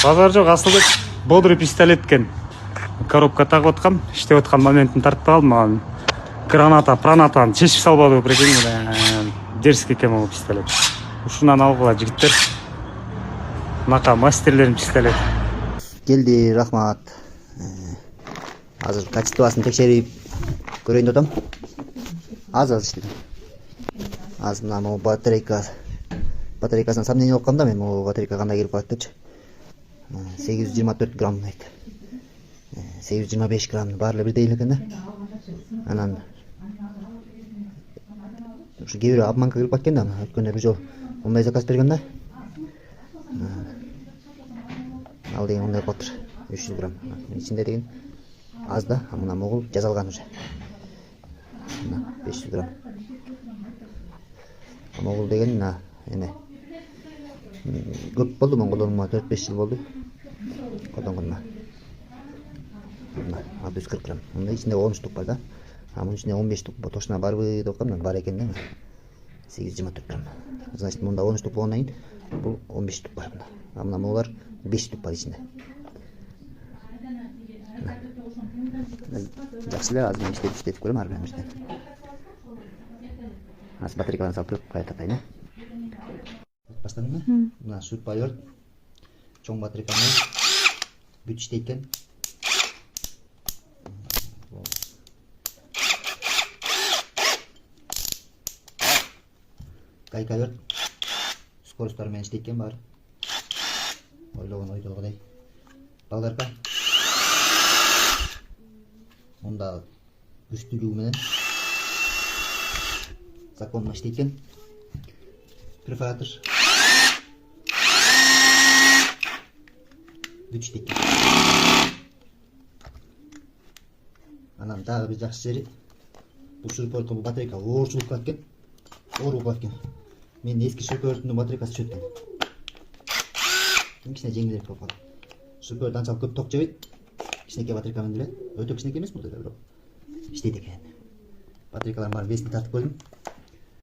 Базар жок, Асылбек бодрый пистолет экен. Коробка тагып аткам, иштеп аткан моментин тартып алдым, маган пранатаны чечип салбады прикинь. Дерзкий экен бул пистолет. Ушунан алгыла жигиттер. Мынака мастерлердин пистолет. Келди, рахмат. Азыр качествосын текшерип көрөйүн деп атам. Аз иштедим. Аз мына могу батарейкасына сомнение болуп калдым да, мен могу батарейка кандай келип калат депчи. 824 грамм дейт. 825 грамм баары эле бирдей эле экен да. Анан ушу кээ бирөө обманка келип калат экен да. Өткөндө бир жолу мындай заказ берген да. Ал деген мындай кылыптыр. 300 грамм. Ичинде деген аз да, мына могул жазалган уже. 500 грамм. Могул деген мына эме көп болду, мен колдонума 4-5 жыл болду. Колдонгоныма. Мына 140 грамм. Мында ичинде 13 штук бар да. Мунун ичинде 15 штук тошуна барбы деп аткам, бар экен да. 824 грамм. Значит, мында 13 штук болгондон кийин бул 15 штук бар мында. Мына могулар 5 штук бар ичинде. Жакшы эле, азыр иштетип көрөм ар бирин. Аз батарейкаларын салып туруп кайта тапайын. Баштадымбы? Мына шурпайор чоң батарейканы бүт иштейт экен. Гайкайор скоросттары менен иштейт экен баары. Ойлогон ойдогудай. Балдарка. Мында күчтүүлүгү менен законно иштейт экен. Перфоратор. Бүт иштейт экен. Анан дагы бир жакшы жери, бул шурпайордун батарейка оорчулуп калат экен. Ооруп калат экен. Мен эски шурпайордун батарейкасы чөт экен. Кичине жеңилирээк болуп калат. Шурпайорд анчалык көп ток жебейт. Кичинекей батарейка менен эле. Өтө кичинекей эмес бул деле, бирок иштейт экен. Батарейкалардын баарын весин тартып көрдүм.